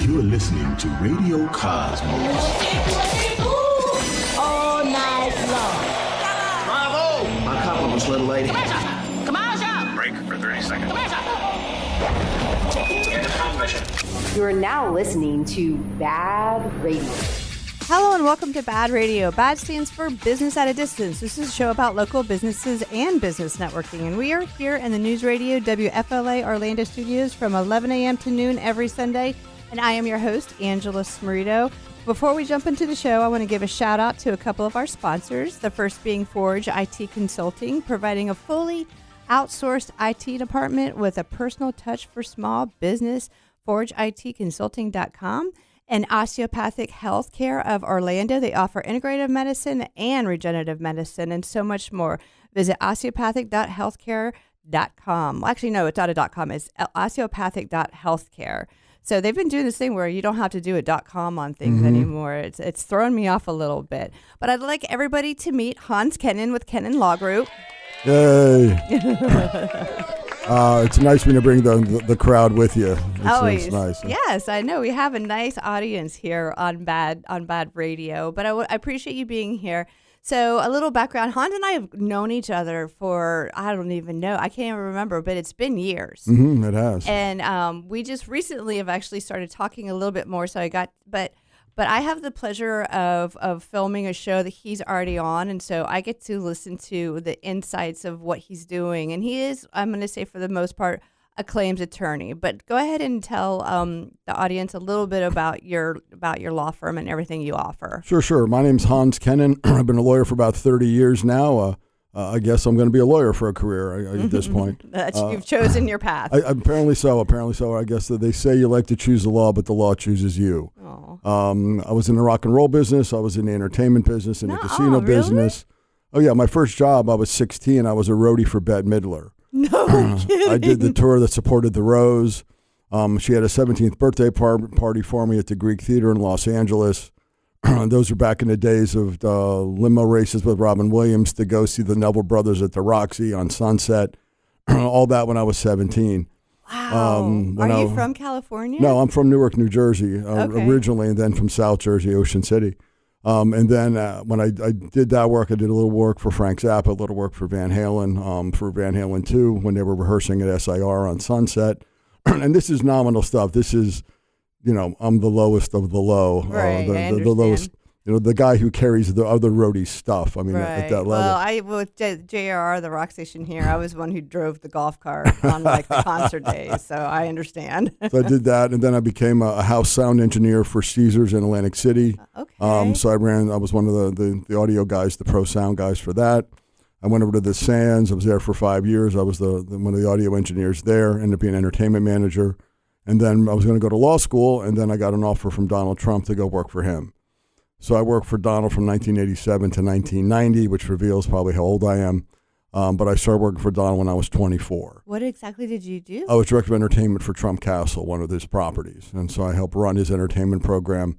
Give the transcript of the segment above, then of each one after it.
You're listening to Radio Cosmos. All night long. Bravo! My compliments, little lady. Commercial! Break for 30 seconds. You are now listening to BaaD Radio. Hello and welcome to BaaD Radio. BaaD stands for Business at a Distance. This is a show about local businesses and business networking. And we are here in the News Radio WFLA Orlando studios from 11 a.m. to noon every Sunday. And I am your host, Angela Smerito. Before we jump into the show, I want to give a shout out to a couple of our sponsors. The first being Forge IT Consulting, providing a fully outsourced IT department with a personal touch for small business. ForgeITConsulting.com. And Osteopathic Healthcare of Orlando. They offer integrative medicine and regenerative medicine and so much more. Visit osteopathic.healthcare.com. Well, actually, no, it's not a .com. It's osteopathic.healthcare. So they've been doing this thing where you don't have to do a .com on things anymore. It's thrown me off a little bit. But I'd like everybody to meet Hans Kennon with Kennon Law Group. Yay. It's nice when you bring the crowd with you. Always. It's nice. Yes, I know. We have a nice audience here on BaaD Radio, but I appreciate you being here. So a little background. Hans and I have known each other for, I don't even know. I can't even remember, but it's been years. It has. And we just recently have actually started talking a little bit more. So but I have the pleasure of filming a show that he's already on, and so I get to listen to the insights of what he's doing. And he is, I'm going to say for the most part, a claims attorney. But go ahead and tell the audience a little bit about your law firm and everything you offer. Sure. My name's Hans Kennon. I've been a lawyer for about 30 years now. I guess I'm going to be a lawyer for a career at this point. You've chosen your path. Apparently so. I guess that they say you like to choose the law, but the law chooses you. I was in the rock and roll business. I was in the entertainment business, in the casino business. Oh, yeah. My first job, I was 16. I was a roadie for BaaD Midler. No kidding. I did the tour that supported the Rose. She had a 17th birthday party for me at the Greek Theater in Los Angeles. Those were back in the days of limo races with Robin Williams to go see the Neville Brothers at the Roxy on Sunset. All that when I was 17. Wow. Are you from California? No, I'm from Newark, New Jersey, originally, and then from South Jersey, Ocean City. And then when I did that work, I did a little work for Frank Zappa, a little work for Van Halen, for Van Halen 2 when they were rehearsing at SIR on Sunset. And this is nominal stuff. This is, I'm the lowest of the low. Right, the lowest. The guy who carries the other roadie stuff. I mean, at that level. Well, with JRR, the rock station here, I was one who drove the golf cart on the concert days, so I understand. So I did that, and then I became a house sound engineer for Caesars in Atlantic City. Okay. So I was one of the audio guys, the pro sound guys for that. I went over to the Sands. I was there for 5 years. I was one of the audio engineers there, ended up being an entertainment manager. And then I was going to go to law school, and then I got an offer from Donald Trump to go work for him. So I worked for Donald from 1987 to 1990, which reveals probably how old I am. But I started working for Donald when I was 24. What exactly did you do? I was director of entertainment for Trump Castle, one of his properties. And so I helped run his entertainment program,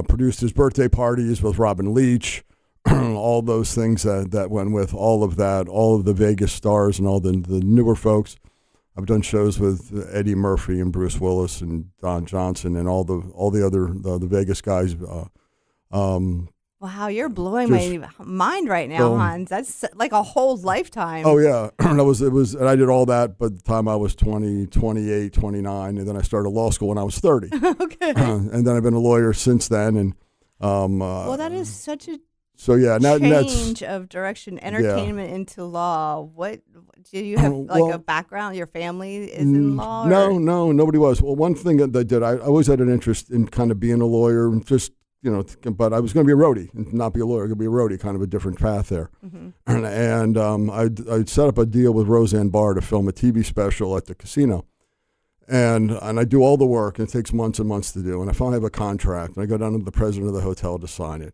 produced his birthday parties with Robin Leach, all those things that went with all of that, all of the Vegas stars and all the newer folks. I've done shows with Eddie Murphy and Bruce Willis and Don Johnson and all the other the Vegas guys. Wow, you're blowing my mind right now, Hans. That's like a whole lifetime. Oh yeah, and I did all that, but the time I was 20, 28, 29, and then I started law school when I was 30. Okay. And then I've been a lawyer since then, and well, that is such a change of direction, entertainment into law. What do you have a background? Your family is in law? No, nobody was. Well, one thing that I did, I always had an interest in kind of being a lawyer, and just but I was going to be a roadie, and not be a lawyer. I was going to be a roadie, kind of a different path there. And I set up a deal with Roseanne Barr to film a TV special at the casino. And I do all the work, and it takes months and months to do. And I finally have a contract, and I go down to the president of the hotel to sign it.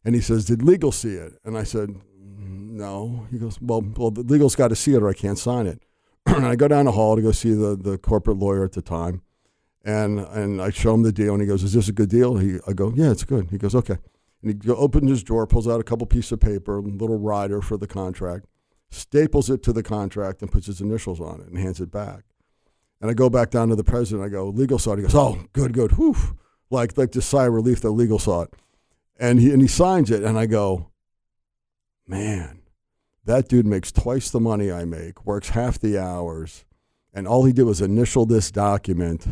And he says, "Did legal see it?" And I said, "No." He goes, well, the legal's got to see it or I can't sign it. And I go down the hall to go see the corporate lawyer at the time. And I show him the deal, and he goes, "Is this a good deal?" I go, "Yeah, it's good." He goes, "Okay." And he opens his drawer, pulls out a couple pieces of paper, a little rider for the contract, staples it to the contract, and puts his initials on it and hands it back. And I go back down to the president. I go, legal saw it. He goes, oh, good, whew. Like this sigh of relief that legal saw it. And he signs it. And I go, man, that dude makes twice the money I make, works half the hours. And all he did was initial this document.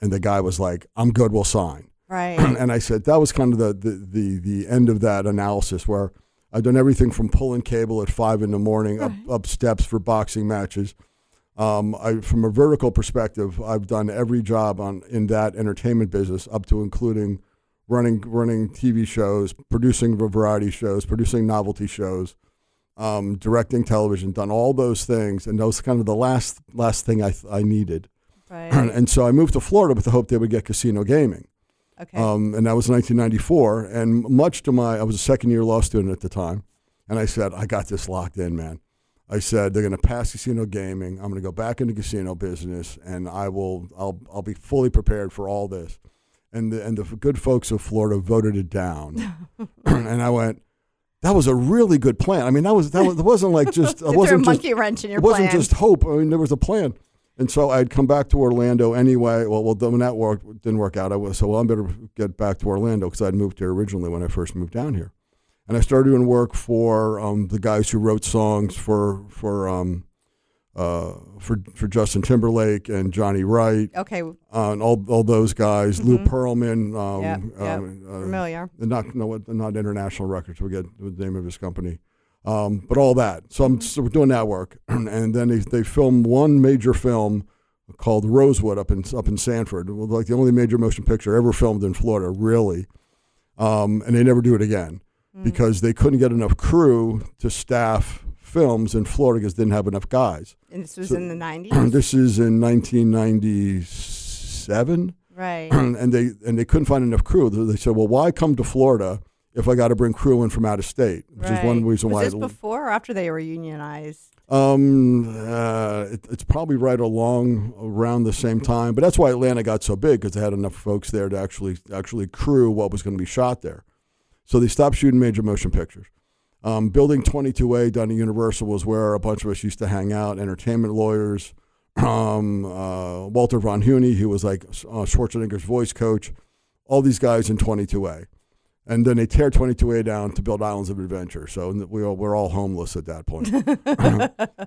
And the guy was like, I'm good, we'll sign. Right. And I said, that was kind of the end of that analysis where I've done everything from pulling cable at 5 a.m, up steps for boxing matches. From a vertical perspective, I've done every job in that entertainment business, up to including running TV shows, producing variety shows, producing novelty shows, directing television, done all those things, and that was kind of the last thing I needed. Right. And so I moved to Florida with the hope they would get casino gaming. Okay. And that was 1994, and I was a second-year law student at the time, and I said, I got this locked in, man. I said, they're going to pass casino gaming. I'm going to go back into casino business, and I'll be fully prepared for all this. And the good folks of Florida voted it down. And I went, that was a really good plan. I mean, it wasn't like just, it wasn't a monkey wrench in your plan. It plan. wasn't just hope. I mean, there was a plan. And so I'd come back to Orlando anyway. Well, when that didn't work out, I better get back to Orlando because I'd moved here originally when I first moved down here. And I started doing work for the guys who wrote songs for Justin Timberlake and Johnny Wright. Okay. And all those guys. Lou Pearlman. Familiar. Not International Records. Forget the name of his company. But all that. So we're doing that work. And then they filmed one major film called Rosewood up in Sanford. It was like the only major motion picture ever filmed in Florida, really. And they never do it again. Because they couldn't get enough crew to staff films in Florida because they didn't have enough guys. And this was in the 90s? This is in 1997. Right. And they couldn't find enough crew. They said, well, why come to Florida if I got to bring crew in from out of state? Which is one reason why. Was this before or after they were unionized? It's probably right around the same time. But that's why Atlanta got so big, because they had enough folks there to actually crew what was going to be shot there. So they stopped shooting major motion pictures. Building 22A down at Universal was where a bunch of us used to hang out, entertainment lawyers, Walter Von Huene, who was like Schwarzenegger's voice coach, all these guys in 22A. And then they tear 22A down to build Islands of Adventure. So we're all homeless at that point.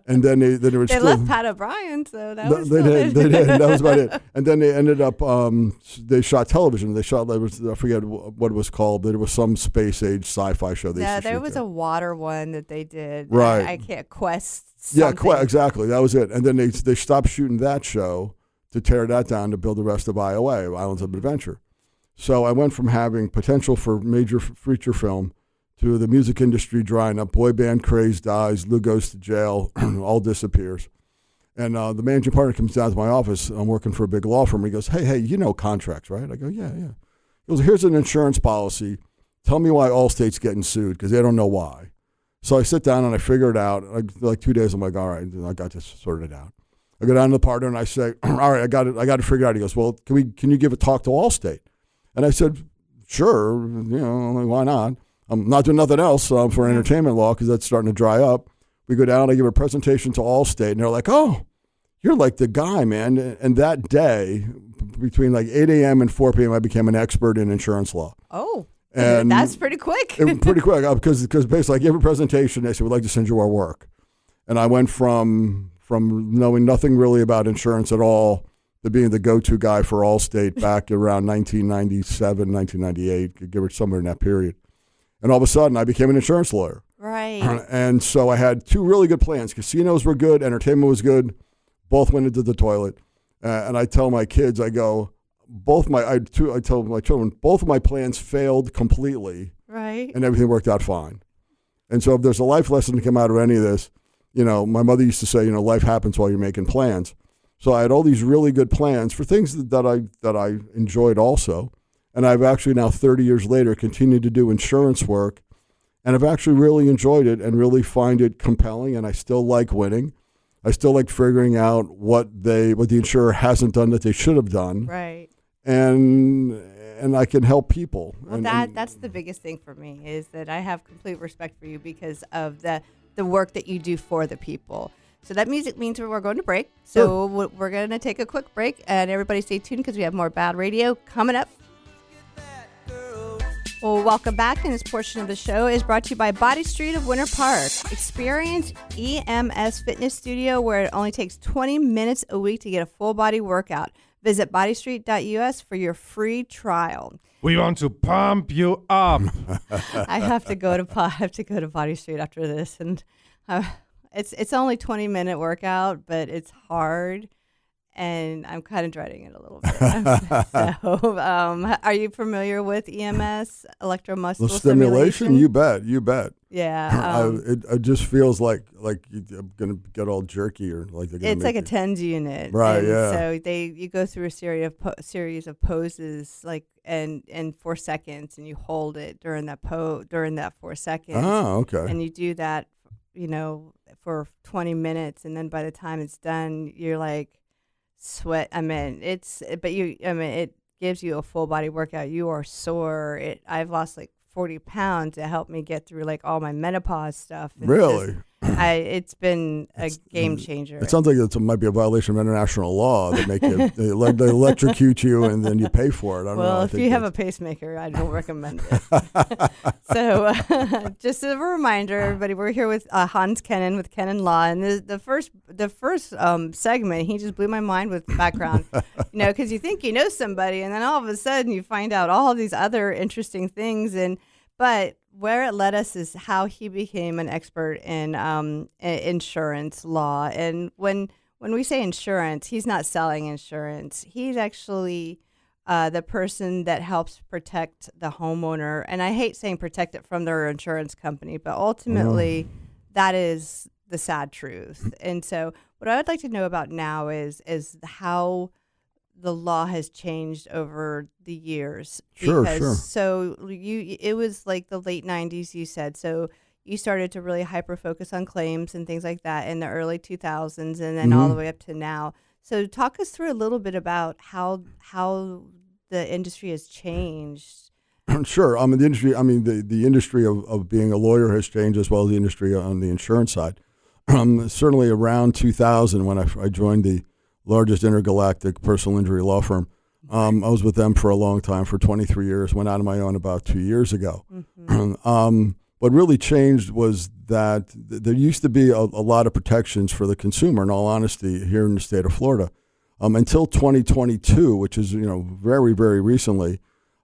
And then they left Pat O'Brien, so that was they did. That was about it. And then they ended up they shot television. They shot, I forget what it was called. There was some space age sci-fi show. There was a water one that they did. Right. I can't Quest. Something. Yeah, exactly. That was it. And then they stopped shooting that show to tear that down to build the rest of IOA, Islands of Adventure. So I went from having potential for major feature film to the music industry drying up. Boy band craze dies. Lou goes to jail. All disappears. And the managing partner comes down to my office. I'm working for a big law firm. He goes, hey, you know contracts, right? I go, yeah. He goes, here's an insurance policy. Tell me why Allstate's getting sued, because they don't know why. So I sit down and I figure it out. Like 2 days, I'm like, all right, I got this sorted out. I go down to the partner and I say, all right, I got it figured out. He goes, well, can you give a talk to Allstate? And I said, sure, why not? I'm not doing nothing else for entertainment law because that's starting to dry up. We go down, I give a presentation to Allstate, and they're like, oh, you're like the guy, man. And that day, between like 8 a.m. and 4 p.m., I became an expert in insurance law. Oh, and that's pretty quick. Pretty quick, because basically I gave a presentation. They said, we'd like to send you our work. And I went from knowing nothing really about insurance at all to being the go-to guy for Allstate back around 1997, 1998, give it somewhere in that period. And all of a sudden, I became an insurance lawyer. Right. And so I had two really good plans. Casinos were good. Entertainment was good. Both went into the toilet. And I tell my kids, I tell my children, both of my plans failed completely. Right. And everything worked out fine. And so if there's a life lesson to come out of any of this, my mother used to say, life happens while you're making plans. So I had all these really good plans for things that I enjoyed also. And I've actually now 30 years later continued to do insurance work. And I've actually really enjoyed it and really find it compelling. And I still like winning. I still like figuring out what the insurer hasn't done that they should have done. Right. And I can help people. Well, that's the biggest thing for me is that I have complete respect for you because of the work that you do for the people. So that music means we're going to break. So we're going to take a quick break, and everybody stay tuned because we have more BaaD Radio coming up. Well, welcome back, and this portion of the show is brought to you by Body Street of Winter Park. Experience EMS Fitness Studio, where it only takes 20 minutes a week to get a full body workout. Visit bodystreet.us for your free trial. We want to pump you up. I have to go to Body Street after this, and it's only 20-minute workout, but it's hard. And I'm kind of dreading it a little bit. So, are you familiar with EMS, electromuscular stimulation? You bet. Yeah. It just feels like I'm gonna get all jerky or like it's like a TENS unit, right? And yeah. So you go through a series of poses, like and 4 seconds, and you hold it during that 4 seconds. Oh, okay. And you do that, for 20 minutes, and then by the time it's done, you're like. Sweat. It gives you a full body workout. You are sore. I've lost like 40 pounds to help me get through like all my menopause stuff. Really? It's been a game changer. It sounds like it might be a violation of international law that make you they electrocute you and then you pay for it. I don't know. Well, if you have a pacemaker, I don't recommend it. So, just as a reminder, everybody, we're here with Hans Kennon with Kennon Law, and the first segment, he just blew my mind with background, because you think you know somebody, and then all of a sudden you find out all of these other interesting things, but where it led us is how he became an expert in insurance law. And when we say insurance, he's not selling insurance. He's actually the person that helps protect the homeowner. And I hate saying protect it from their insurance company, but ultimately that is the sad truth. And so what I would like to know about now is how the law has changed over the years. Sure. So it was like the late 90s, you said. So you started to really hyper focus on claims and things like that in the early 2000s, and then all the way up to now. So talk us through a little bit about how the industry has changed. Sure. The industry of being a lawyer has changed as well as the industry on the insurance side. Certainly around 2000 when I joined the largest intergalactic personal injury law firm. I was with them for a long time, for 23 years, went out on my own about 2 years ago. What really changed was that there used to be a lot of protections for the consumer, in all honesty, here in the state of Florida. Until 2022, which is, very, very recently,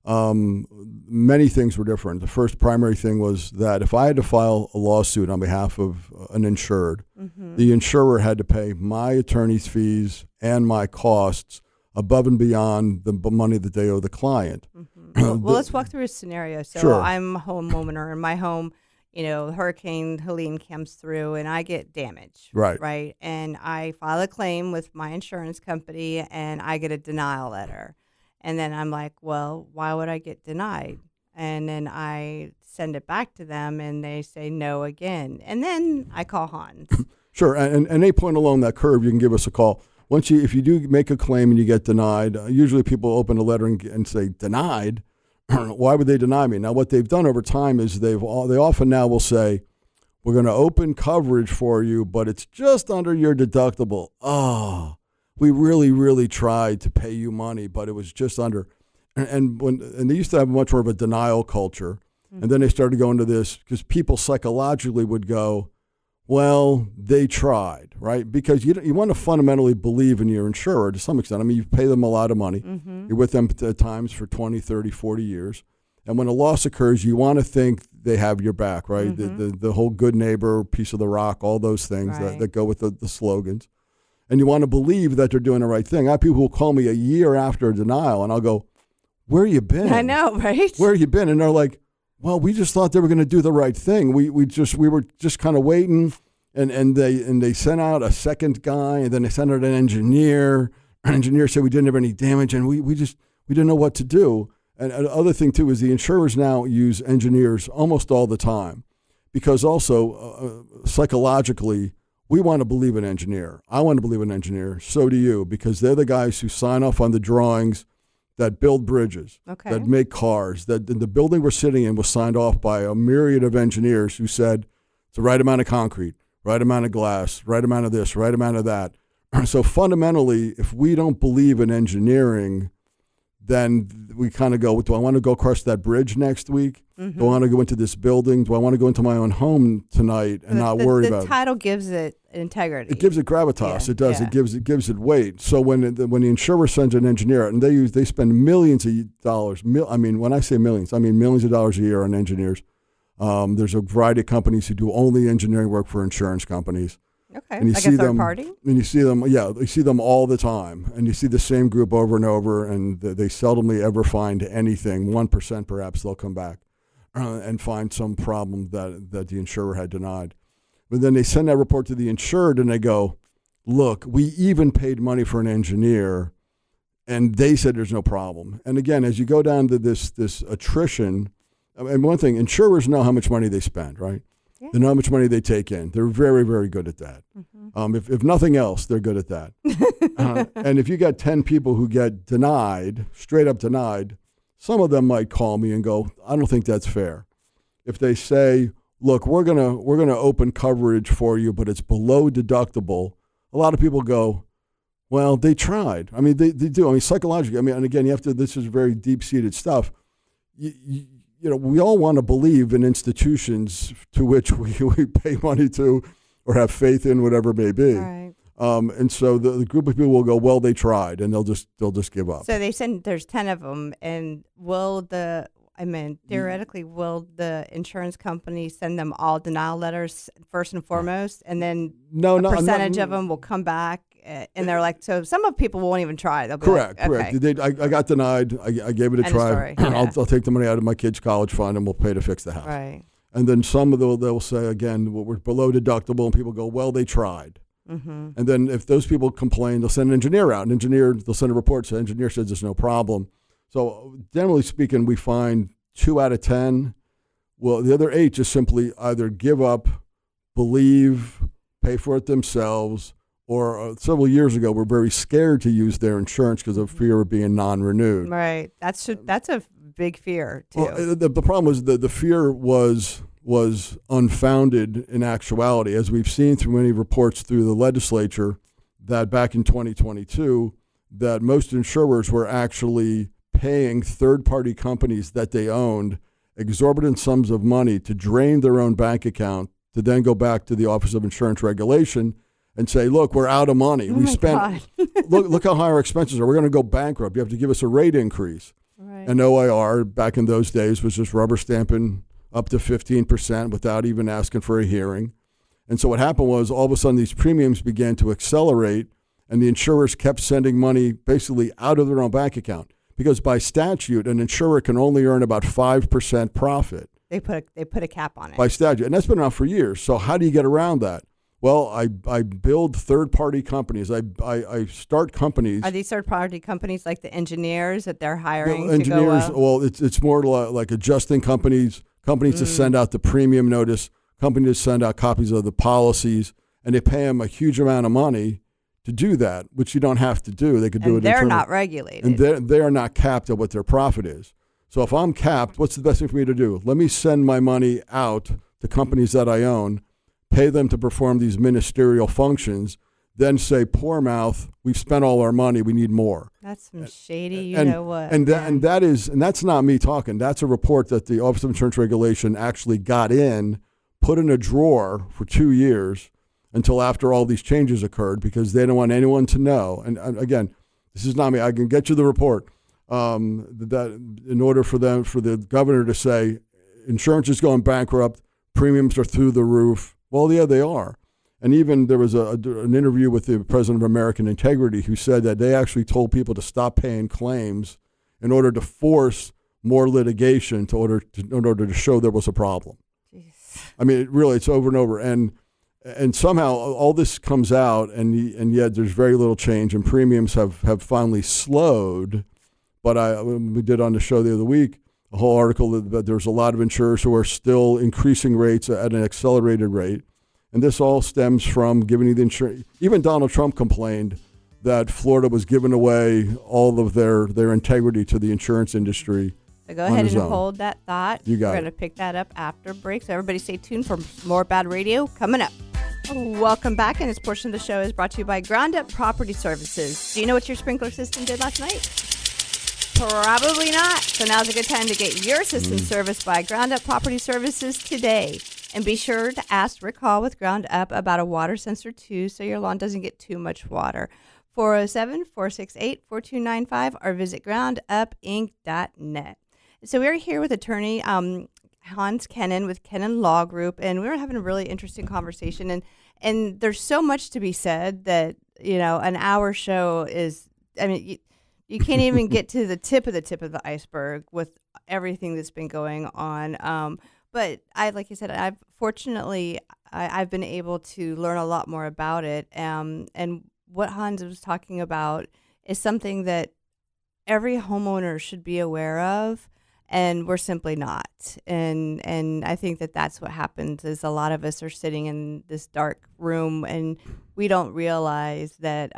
many things were different. The first primary thing was that if I had to file a lawsuit on behalf of an insured, the insurer had to pay my attorney's fees and my costs above and beyond the money that they owe the client. Well, let's walk through a scenario. So Sure. I'm a homeowner, and my home, Hurricane Helene comes through, and I get damage. Right. And I file a claim with my insurance company, and I get a denial letter. And then I'm like, well, why would I get denied? And then I send it back to them, and they say no again. And then I call Hans. Sure. And any point along that curve, you can give us a call. If you do make a claim and you get denied, usually people open a letter and say, denied? Why would they deny me? Now, what they've done over time is they often now will say, we're going to open coverage for you, but it's just under your deductible. Oh, we really, really tried to pay you money, but it was just under. And they used to have much more of a denial culture. And then they started going to this because people psychologically would go, well, they tried, right? Because you want to fundamentally believe in your insurer to some extent. I mean, you pay them a lot of money. You're with them at times for 20, 30, 40 years. And when a loss occurs, you want to think they have your back, right? The whole good neighbor, piece of the rock, all those things that go with the slogans. And you want to believe that they're doing the right thing. I have people who call me a year after a denial, and I'll go, where you been? I know, right? Where you been? And they're like, well, we just thought they were going to do the right thing. We were just kind of waiting, and they sent out a second guy, and then they sent out an engineer. An engineer said we didn't have any damage, and we didn't know what to do. And the other thing too is the insurers now use engineers almost all the time, because also psychologically we want to believe an engineer. I want to believe an engineer. So do you, because they're the guys who sign off on the drawings that build bridges, that make cars, that the building we're sitting in was signed off by a myriad of engineers who said it's the right amount of concrete, right amount of glass, right amount of this, right amount of that. So fundamentally, if we don't believe in engineering, then we kind of go, do I want to go across that bridge next week? Do I want to go into this building? Do I want to go into my own home tonight and not worry about it? The title gives it integrity. It gives it gravitas. Yeah, It does. yeah. It gives it weight. So when the insurer sends an engineer out, and they spend millions of dollars. When I say millions, I mean millions of dollars a year on engineers. There's a variety of companies who do only engineering work for insurance companies. Okay, And you like see a third them, party? And you see them, you see them all the time. And you see the same group over and over, and they seldomly ever find anything. 1% perhaps they'll come back and find some problem that the insurer had denied. But then they send that report to the insured, and they go, look, we even paid money for an engineer, and they said there's no problem. And again, as you go down to this attrition, and one thing, insurers know how much money they spend, right? Yeah. They know how much money they take in. They're very, very good at that. If nothing else, they're good at that. And if you got 10 people who get denied, straight up denied, some of them might call me and go, I don't think that's fair. If they say, look, we're gonna open coverage for you, but it's below deductible, a lot of people go, well, they tried. I mean, they do. I mean, psychologically, and again, you have to, this is very deep-seated stuff. You know, we all want to believe in institutions to which we pay money to or have faith in, whatever it may be. Right. And so the group of people will go, well, they tried, and they'll just give up. So they said there's 10 of them, and theoretically, will the insurance company send them all denial letters first and foremost, and then a percentage of them will come back, and they're like, so some of people won't even try. They'll be Correct. Okay. I got denied. I gave it a End of try. story. Yeah. I'll take the money out of my kid's college fund, and we'll pay to fix the house. Right. And then some of them, they'll say, again, well, we're below deductible, and people go, well, they tried. And then if those people complain, they'll send an engineer out. They'll send a report. So the engineer says there's no problem. So generally speaking, we find 2 out of 10. Well, the other 8 just simply either give up, believe, pay for it themselves, or several years ago were very scared to use their insurance because of fear of being non-renewed. Right. That's a big fear too. Well, the problem was the fear was unfounded in actuality, as we've seen through many reports through the legislature, that back in 2022, that most insurers were actually paying third-party companies that they owned exorbitant sums of money to drain their own bank account, to then go back to the Office of Insurance Regulation and say, look, we're out of money. We spent, look how high our expenses are. We're going to go bankrupt. You have to give us a rate increase. Right. And OIR back in those days was just rubber stamping up to 15% without even asking for a hearing. And so what happened was all of a sudden these premiums began to accelerate, and the insurers kept sending money basically out of their own bank account, because by statute, an insurer can only earn about 5% profit. They put a cap on it. By statute. And that's been around for years. So how do you get around that? Well, I build third-party companies. I start companies. Are these third-party companies like the engineers that they're hiring Well, engineers, to go well, it's more like adjusting companies to send out the premium notice, companies to send out copies of the policies, and they pay them a huge amount of money to do that, which you don't have to do. They could do it. They're internally. not regulated. And they are not capped at what their profit is. So if I'm capped, what's the best thing for me to do? Let me send my money out to companies that I own, pay them to perform these ministerial functions, then say, poor mouth, we've spent all our money, we need more. That's some shady, know what. And that's not me talking. That's a report that the Office of Insurance Regulation actually got in, put in a drawer for 2 years until after all these changes occurred, because they don't want anyone to know. And again, this is not me. I can get you the report. That in order for the governor to say insurance is going bankrupt, premiums are through the roof. Well, yeah, they are. And even there was an interview with the president of American Integrity who said that they actually told people to stop paying claims in order to force more litigation in order to show there was a problem. Jeez. I mean, it's over and over. And somehow all this comes out, and yet there's very little change, and premiums have finally slowed. But we did on the show the other week a whole article that there's a lot of insurers who are still increasing rates at an accelerated rate. And this all stems from giving the insurance. Even Donald Trump complained that Florida was giving away all of their integrity to the insurance industry. So go ahead and hold that thought. You got We're going to pick that up after break. So everybody stay tuned for more BaaD Radio coming up. Welcome back, and this portion of the show is brought to you by Ground Up Property Services. Do you know what your sprinkler system did last night? Probably not. So now's a good time to get your system serviced by Ground Up Property Services today. And be sure to ask Rick Hall with Ground Up about a water sensor too, so your lawn doesn't get too much water. 407-468-4295 or visit groundupinc.net. So we're here with attorney Hans Kennon with Kennon Law Group, and we were having a really interesting conversation. And there's so much to be said that, an hour show is, you can't even get to the tip of the iceberg with everything that's been going on. But like you said, I've been able to learn a lot more about it. And what Hans was talking about is something that every homeowner should be aware of, and we're simply not. And I think that that's what happens is a lot of us are sitting in this dark room and we don't realize that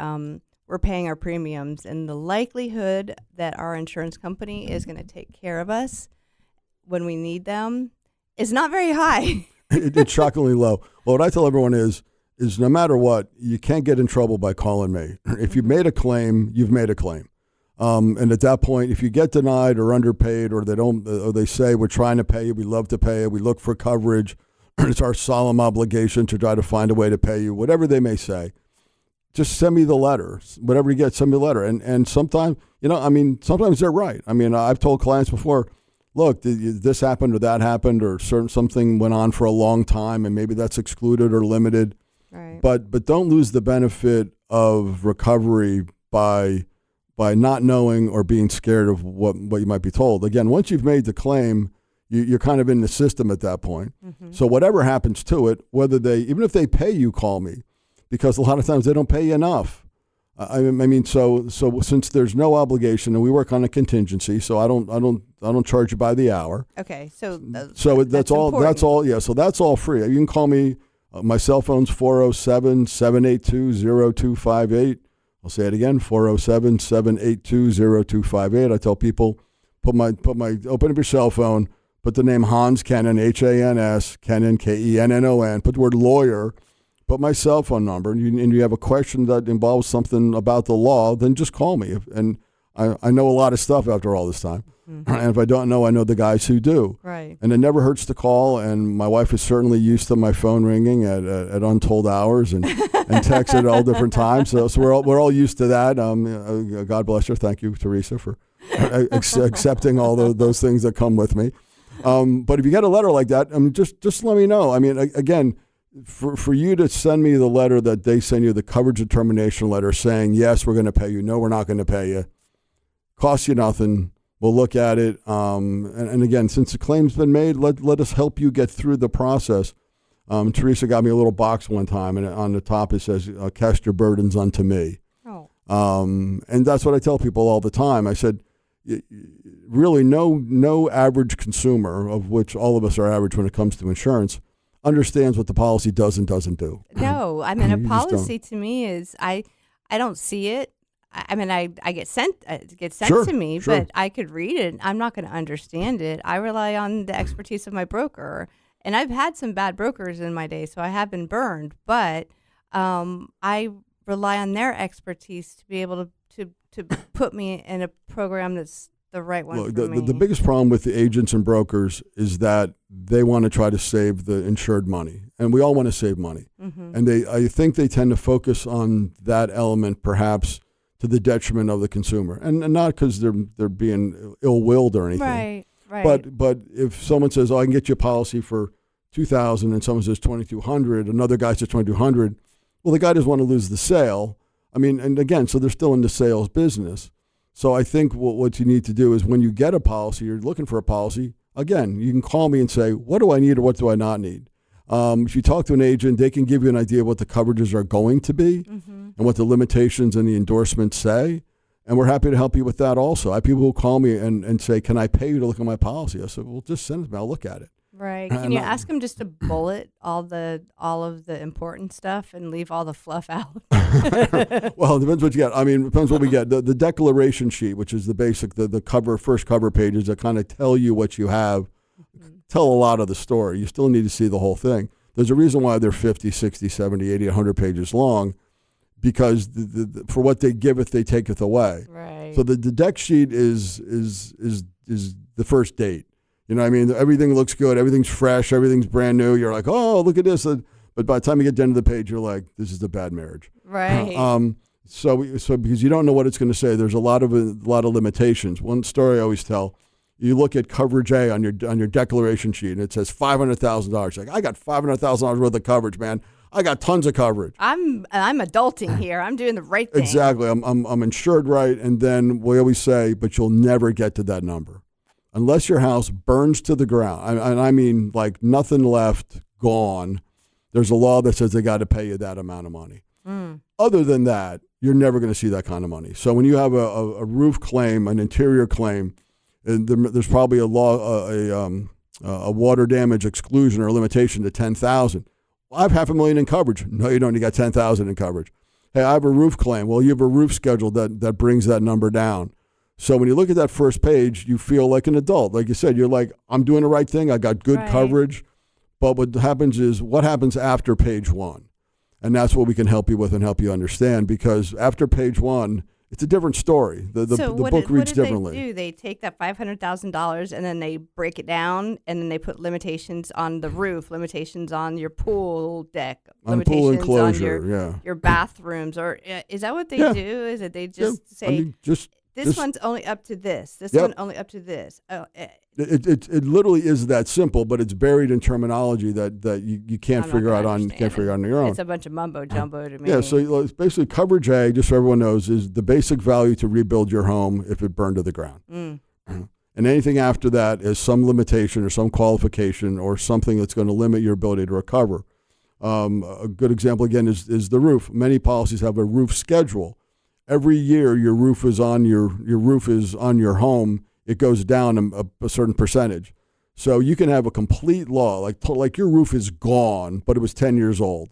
we're paying our premiums, and the likelihood that our insurance company is going to take care of us when we need them is not very high. It's shockingly low. Well, what I tell everyone is no matter what, you can't get in trouble by calling me. If you've made a claim, you've made a claim. And at that point, if you get denied or underpaid, or they say we're trying to pay you, we love to pay you, we look for coverage, it's our solemn obligation to try to find a way to pay you, whatever they may say, just send me the letter. Whatever you get, send me the letter. And sometimes, sometimes they're right. I've told clients before, look, this happened or that happened, or something went on for a long time, and maybe that's excluded or limited. Right. But don't lose the benefit of recovery by not knowing or being scared of what you might be told. Again, once you've made the claim, you're kind of in the system at that point. Mm-hmm. So whatever happens to it, even if they pay you, call me, because a lot of times they don't pay you enough. So since there's no obligation, and we work on a contingency, so I don't charge you by the hour. Okay, so that's all. Important. That's all. Yeah, so that's all free. You can call me. My cell phone's 407-782-0258. I'll say it again, 407-782-0258. I tell people, open up your cell phone, put the name Hans Kennon, H-A-N-S, Kennon, K-E-N-N-O-N, put the word lawyer, put my cell phone number, and you have a question that involves something about the law, then just call me. And I know a lot of stuff after all this time. Mm-hmm. And if I don't know, I know the guys who do. Right. And it never hurts to call, and my wife is certainly used to my phone ringing at untold hours and text at all different times. So we're all used to that. God bless her. Thank you, Teresa, for accepting all those things that come with me. But if you get a letter like that, just let me know. Again, for you to send me the letter that they send you, the coverage determination letter saying, yes, we're going to pay you, no, we're not going to pay you, costs you nothing. We'll look at it. And again, since the claim's been made, let us help you get through the process. Teresa got me a little box one time, and on the top it says, cast your burdens unto me. Oh. And that's what I tell people all the time. I said, really no average consumer, of which all of us are average when it comes to insurance, understands what the policy does and doesn't do. No, a policy to me is, I don't see it. I get sent Sure, to me, sure. but I could read it. I'm not going to understand it. I rely on the expertise of my broker, and I've had some bad brokers in my day, so I have been burned. But I rely on their expertise to be able to put me in a program that's the right one for me. The biggest problem with the agents and brokers is that they want to try to save the insured money, and we all want to save money. Mm-hmm. And I think they tend to focus on that element, perhaps to the detriment of the consumer, and not because they're being ill-willed or anything. Right. But if someone says, I can get you a policy for $2,000, and someone says $2,200, another guy says $2,200, well, the guy doesn't want to lose the sale. And again, so they're still in the sales business. So I think what you need to do is, when you get a policy, you're looking for a policy, again, you can call me and say, what do I need or what do I not need? If you talk to an agent, they can give you an idea of what the coverages are going to be, mm-hmm. and what the limitations and the endorsements say. And we're happy to help you with that also. I have people who call me and say, can I pay you to look at my policy? I said, well, just send it to me. I'll look at it. Right. Can you ask them just to bullet all of the important stuff and leave all the fluff out? Well, it depends what you get. It depends what we get. The declaration sheet, which is the basic, the first cover pages that kind of tell you what you have, tell a lot of the story. You still need to see the whole thing. There's a reason why they're 50, 60, 70, 80, 100 pages long, because for what they giveth, they taketh away. Right. So the deck sheet is the first date. You know what I mean? Everything looks good. Everything's fresh. Everything's brand new. You're like, oh, look at this. But by the time you get to the end of the page, you're like, this is a bad marriage. Right. So because you don't know what it's going to say, there's a lot of limitations. One story I always tell, you look at coverage A on your declaration sheet, and it says $500,000. Like, I got $500,000 worth of coverage, man. I got tons of coverage. I'm adulting here. I'm doing the right thing. Exactly. I'm insured right, and then we always say, but you'll never get to that number unless your house burns to the ground. And I mean, like, nothing left, gone. There's a law that says they got to pay you that amount of money. Other than that, you're never going to see that kind of money. So when you have a roof claim, an interior claim, and there's probably a law, a water damage exclusion or limitation to $10,000. Well, I have $500,000 in coverage. No, you don't. You got $10,000 in coverage. Hey, I have a roof claim. Well, you have a roof schedule that brings that number down. So when you look at that first page, you feel like an adult. Like you said, you're like, I'm doing the right thing. I got good coverage. But what happens is, what happens after page 1? And that's what we can help you with and help you understand, because after page 1, it's a different story. The book reads differently. What do? They take that $500,000 and then they break it down, and then they put limitations on the roof, limitations on your pool deck, limitations pool enclosure, on your bathrooms. Or is that what they do? Is it they just say, this one's only up to this, this one only up to this? Oh, It literally is that simple, but it's buried in terminology that you can't figure out on your own. It's a bunch of mumbo jumbo to me. Yeah, so it's basically coverage A, just so everyone knows, is the basic value to rebuild your home if it burned to the ground. And anything after that is some limitation or some qualification or something that's going to limit your ability to recover. A good example again is the roof. Many policies have a roof schedule. Every year your roof is on your home. It goes down a certain percentage. So you can have a complete law, like your roof is gone, but it was 10 years old.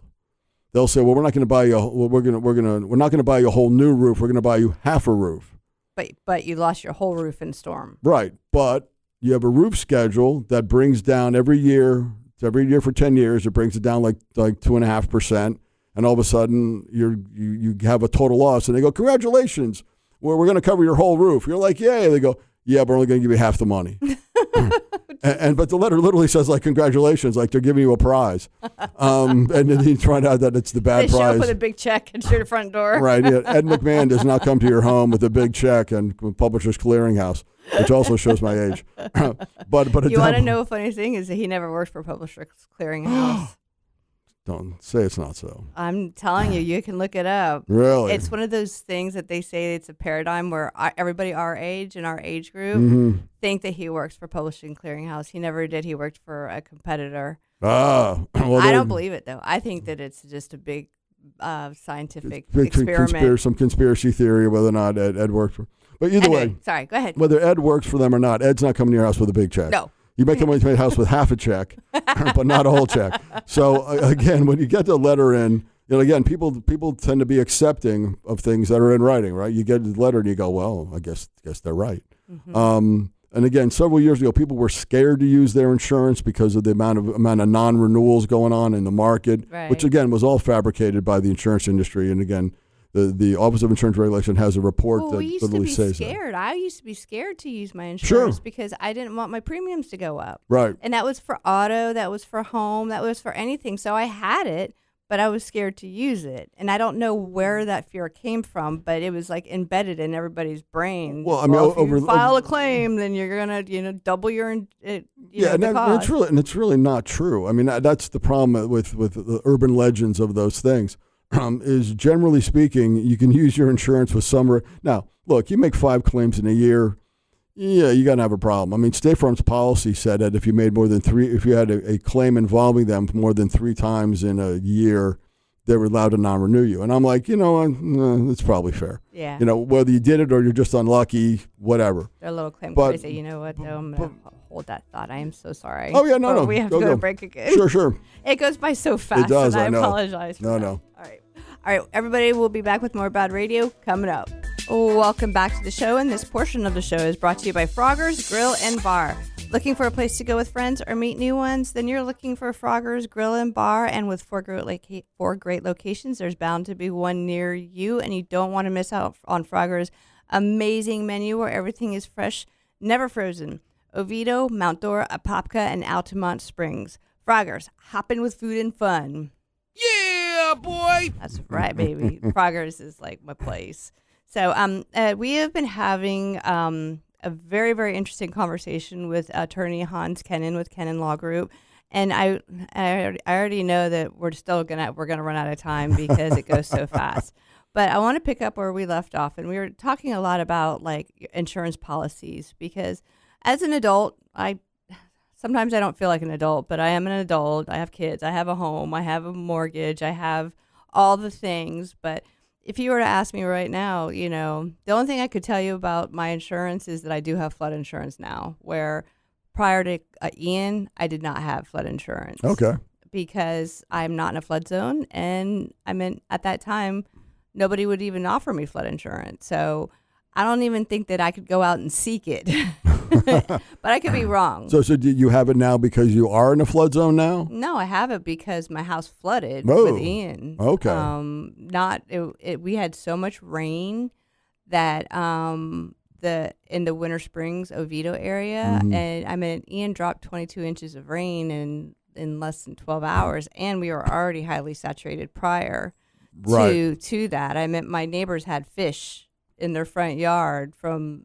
They'll say, well, we're not going to buy you. We're not going to buy you a whole new roof. We're going to buy you half a roof. But you lost your whole roof in storm. Right, but you have a roof schedule that brings down every year for 10 years. It brings it down like 2.5%, and all of a sudden you have a total loss. And they go, congratulations, we're going to cover your whole roof. You're like, yay. They go, yeah, but we're only going to give you half the money. But the letter literally says, like, congratulations, like they're giving you a prize. And then you find out that it's the bad prize. They show up with a big check at your front door. Right, yeah. Ed McMahon does not come to your home with a big check and Publishers Clearinghouse, which also shows my age. But you want to know a funny thing is that he never worked for Publishers Clearinghouse. Don't say it's not so. I'm telling you, you can look it up. Really? It's one of those things that they say it's a paradigm where everybody our age and our age group think that he works for Publishing Clearinghouse. He never did. He worked for a competitor. Well, I don't believe it, though. I think that it's just a big scientific experiment. Some conspiracy theory whether or not Ed worked for. But either way. Sorry, go ahead. Whether Ed works for them or not, Ed's not coming to your house with a big check. No. You may come to my house with half a check, but not a whole check. So again, when you get the letter in, again, people tend to be accepting of things that are in writing, right? You get the letter and you go, well, I guess they're right. And again, several years ago, people were scared to use their insurance because of the amount of non-renewals going on in the market, which again was all fabricated by the insurance industry. And again, the Office of Insurance Regulation has a report that literally says that. I used to be scared to use my insurance because I didn't want my premiums to go up. Right. And that was for auto, that was for home, that was for anything. So I had it, but I was scared to use it. And I don't know where that fear came from, but it was like embedded in everybody's brain. Well, I mean, if you file a claim, then you're going to double your cost. It's really not true. I mean, that's the problem with the urban legends of those things. Is generally speaking, you can use your insurance with some. Now, look, you make 5 claims in a year, yeah, you're gonna have a problem. I mean, State Farm's policy said that if you made more than 3, if you had a claim involving them more than 3 times in a year, they were allowed to non-renew you. And I'm like, it's probably fair. Yeah. Whether you did it or you're just unlucky, whatever. They're a little claim crazy. You know what, though? I'm going to hold that thought. I am so sorry. Oh, yeah, no. We have to go to break again. Sure. It goes by so fast. It does, and I know. Apologize for that. No. All right, everybody, we'll be back with more BaaD Radio coming up. Welcome back to the show, and this portion of the show is brought to you by Frogger's Grill and Bar. Looking for a place to go with friends or meet new ones? Then you're looking for Frogger's Grill and Bar, and with four great locations, there's bound to be one near you, and you don't want to miss out on Frogger's amazing menu where everything is fresh, never frozen. Oviedo, Mount Dora, Apopka, and Altamont Springs. Frogger's, hopping with food and fun. Yeah, boy! That's right, baby. Frogger's is like my place. So we have been having a very, very interesting conversation with attorney Hans Kennon with Kennon Law Group. And I already know that we're gonna run out of time because it goes so fast. But I want to pick up where we left off, and we were talking a lot about like insurance policies, because as an adult, sometimes I don't feel like an adult, but I am an adult. I have kids, I have a home, I have a mortgage, I have all the things. But if you were to ask me right now, you know, the only thing I could tell you about my insurance is that I do have flood insurance now, where prior to Ian, I did not have flood insurance. Okay. Because I'm not in a flood zone, and at that time, nobody would even offer me flood insurance. So I don't even think that I could go out and seek it. But I could be wrong. So do you have it now because you are in a flood zone now? No, I have it because my house flooded Whoa. with Ian. Okay. We had so much rain that in the Winter Springs, Oviedo area, and Ian dropped 22 inches of rain in less than 12 hours, and we were already highly saturated prior to that. My neighbors had fish in their front yard from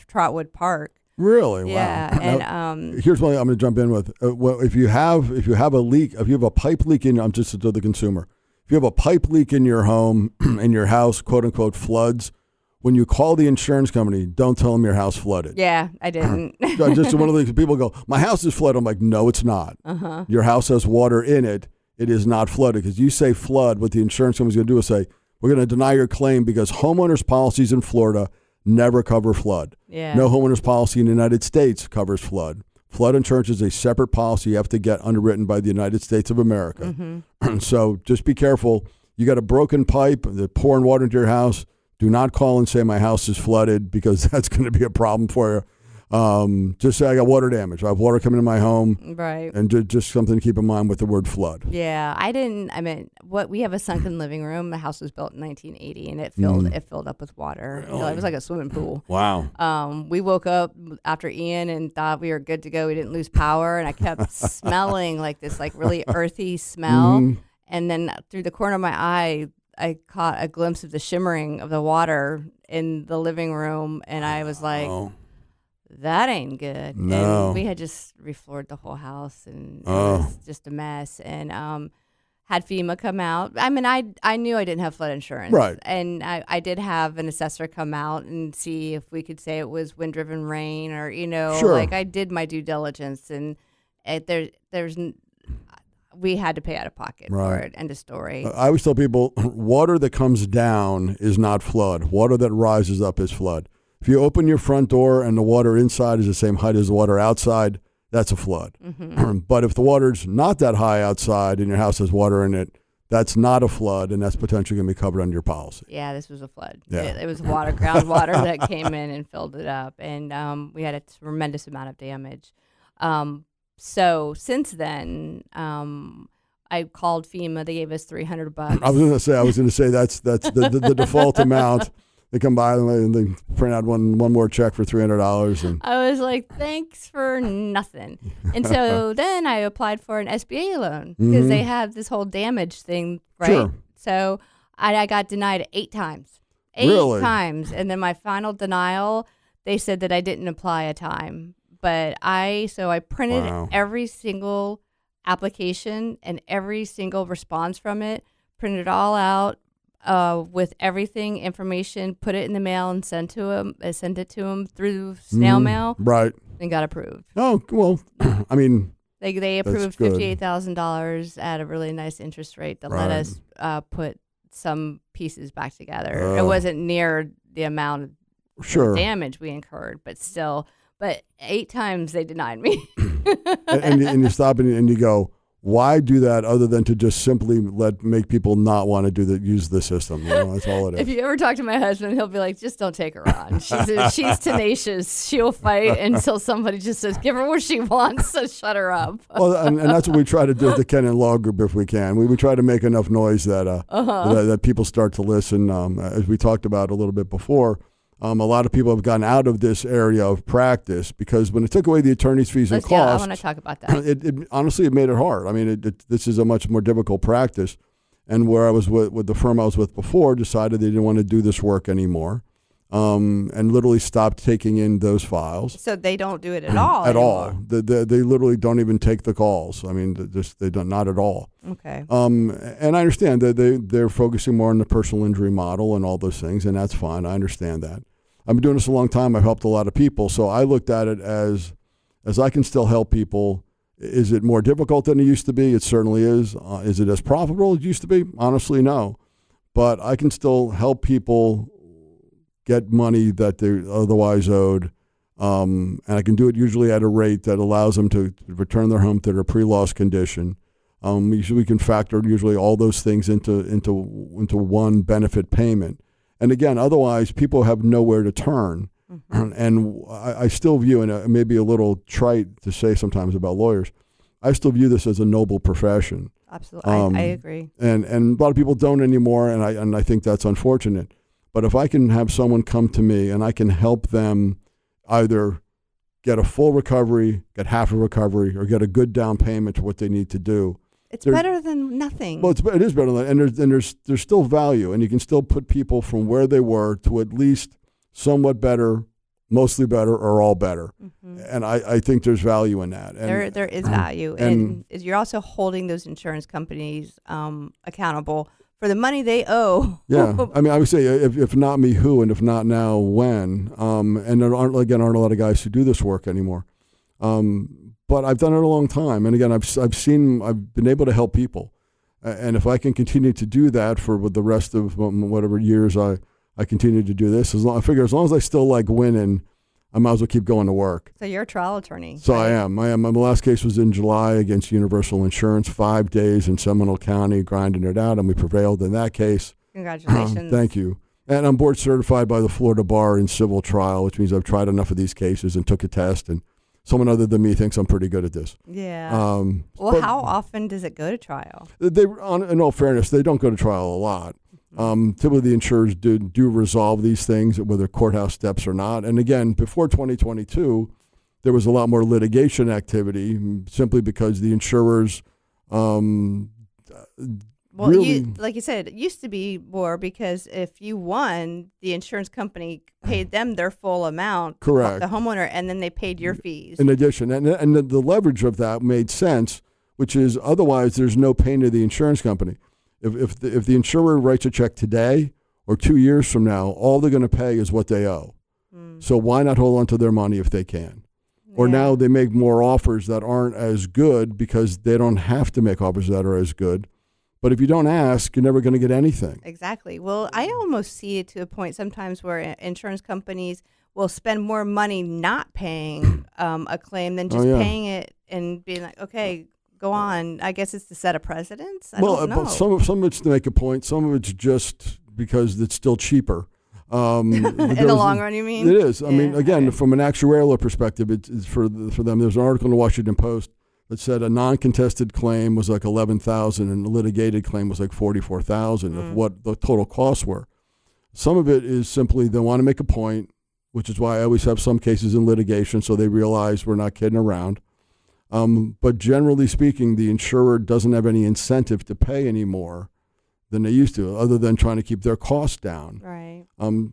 Trotwood Park. Really? Yeah. Wow. And here's what I'm going to jump in with. Well, if you have a leak, if you have a pipe leak I'm just to the consumer. If you have a pipe leak in your home, in your house, quote unquote, floods, when you call the insurance company, don't tell them your house flooded. Yeah, I didn't. Just one of the things people go, my house is flooded. I'm like, no, it's not. Uh-huh. Your house has water in it. It is not flooded. Because you say flood, what the insurance company's going to do is say, we're going to deny your claim because homeowners policies in Florida never cover flood. Yeah. No homeowners policy in the United States covers flood. Flood insurance is a separate policy you have to get underwritten by the United States of America. Mm-hmm. So just be careful. You got a broken pipe, they're pouring water into your house. Do not call and say my house is flooded, because that's going to be a problem for you. Just say I got water damage. I have water coming in my home. Right. And just something to keep in mind with the word flood. Yeah, we have a sunken living room. The house was built in 1980, and it filled up with water. Really? It was like a swimming pool. Wow. We woke up after Ian and thought we were good to go. We didn't lose power, and I kept smelling like this really earthy smell. Mm-hmm. And then through the corner of my eye, I caught a glimpse of the shimmering of the water in the living room, and I was like, that ain't good. No. And we had just refloored the whole house, and it was just a mess. And had FEMA come out. I knew I didn't have flood insurance. Right. And I did have an assessor come out and see if we could say it was wind-driven rain, or, Sure. like I did my due diligence, and we had to pay out of pocket for it. End of story. I always tell people, water that comes down is not flood. Water that rises up is flood. If you open your front door and the water inside is the same height as the water outside, that's a flood. Mm-hmm. But if the water's not that high outside and your house has water in it, that's not a flood, and that's potentially going to be covered under your policy. Yeah, this was a flood. Yeah. It was groundwater that came in and filled it up, and we had a tremendous amount of damage. So since then, I called FEMA. They gave us $300. I was going to say that's the default amount. They come by and they print out one more check for $300. And I was like, thanks for nothing. And so then I applied for an SBA loan because they have this whole damage thing, right? Sure. So I got denied 8 times. 8 Really? times. And then my final denial, they said that I didn't apply a time. But I printed every single application and every single response from it, printed it all out. With everything, information, put it in the mail and sent it to him through snail mail, right, and got approved. Oh, well, I mean, they approved good. $58,000 at a really nice interest rate that let us put some pieces back together. It wasn't near the amount of damage we incurred, but still. But 8 times they denied me. and you stop and you go, why do that other than to just simply make people not want to use the system? That's all it is. If you ever talk to my husband, he'll be like, just don't take her on. She's tenacious. She'll fight until somebody just says, give her what she wants, so shut her up. Well, and that's what we try to do at the Kennon Law Group if we can. We try to make enough noise that people start to listen. As we talked about a little bit before, a lot of people have gotten out of this area of practice because when it took away the attorney's fees and costs, yeah, I want to talk about that. It honestly, it made it hard. I mean, this is a much more difficult practice. And where I was with the firm I was with before, decided they didn't want to do this work anymore, and literally stopped taking in those files. So they don't do it at all. At all. They literally don't even take the calls. I mean, they don't, not at all. Okay. And I understand that they're focusing more on the personal injury model and all those things, and that's fine. I understand that. I've been doing this a long time. I've helped a lot of people. So I looked at it as I can still help people. Is it more difficult than it used to be? It certainly is. Is it as profitable as it used to be? Honestly, no. But I can still help people get money that they otherwise owed. And I can do it usually at a rate that allows them to return their home to their pre-loss condition. We can factor usually all those things into one benefit payment. And again, otherwise, people have nowhere to turn. Mm-hmm. And I still view, and it may be a little trite to say sometimes about lawyers, I still view this as a noble profession. Absolutely, I agree. And a lot of people don't anymore, and I think that's unfortunate. But if I can have someone come to me and I can help them either get a full recovery, get half a recovery, or get a good down payment to what they need to do, it's better than nothing. Well, it is better than, and there's still value, and you can still put people from where they were to at least somewhat better, mostly better, or all better. Mm-hmm. And I think there's value in that. And, there is value, and you're also holding those insurance companies accountable for the money they owe. Yeah, I mean, I would say if not me, who, and if not now, when. And there aren't a lot of guys who do this work anymore. But I've done it a long time, and again, I've been able to help people, and if I can continue to do that for the rest of whatever years I continue to do this, I figure as long as I still like winning, I might as well keep going to work. So you're a trial attorney. So right? I am. My last case was in July against Universal Insurance, 5 days in Seminole County, grinding it out, and we prevailed in that case. Congratulations. Thank you. And I'm board certified by the Florida Bar in civil trial, which means I've tried enough of these cases and took a test, and someone other than me thinks I'm pretty good at this. Yeah. Well, how often does it go to trial? In all fairness, they don't go to trial a lot. Typically, the insurers do resolve these things, whether courthouse steps or not. And again, before 2022, there was a lot more litigation activity simply because the insurers well, really, like you said, it used to be more because if you won, the insurance company paid them their full amount, correct, the homeowner, and then they paid your fees. In addition, and the leverage of that made sense, which is otherwise there's no pain to the insurance company. If the insurer writes a check today or 2 years from now, all they're going to pay is what they owe. So why not hold on to their money if they can? Or now they make more offers that aren't as good because they don't have to make offers that are as good. But if you don't ask, you're never going to get anything. Exactly. Well, I almost see it to a point sometimes where insurance companies will spend more money not paying a claim than just paying it and being like, okay, go on. I guess it's to set a precedence. I don't know. Some of it's to make a point. Some of it's just because it's still cheaper. In the long run, you mean? It is. I mean, again, from an actuarial perspective, it's for them. There's an article in the Washington Post that said a non-contested claim was like $11,000 and a litigated claim was like $44,000 of what the total costs were. Some of it is simply they want to make a point, which is why I always have some cases in litigation so they realize we're not kidding around. But generally speaking, the insurer doesn't have any incentive to pay any more than they used to, other than trying to keep their costs down. Right.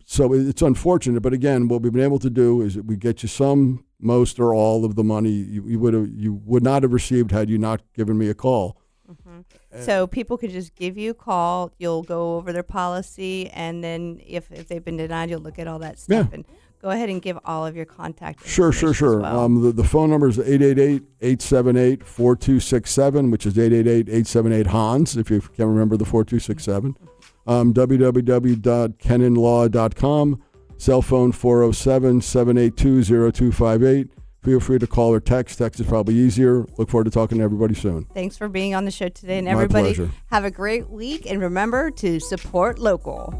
So it's unfortunate, but again, what we've been able to do is we get you some, most, or all of the money you would not have received had you not given me a call. Mm-hmm. So people could just give you a call. You'll go over their policy, and then if they've been denied, you'll look at all that stuff and go ahead and give all of your contact information. Sure. As well. The phone number is 888-878-4267, which is 888-878-HANS, if you can't remember the 4267. www.kennonlaw.com. Cell phone 407-782-0258. feel free to call or text. Text is probably easier. Look forward to talking to everybody soon. Thanks for being on the show today. And My everybody pleasure. have a great week. And remember to support local.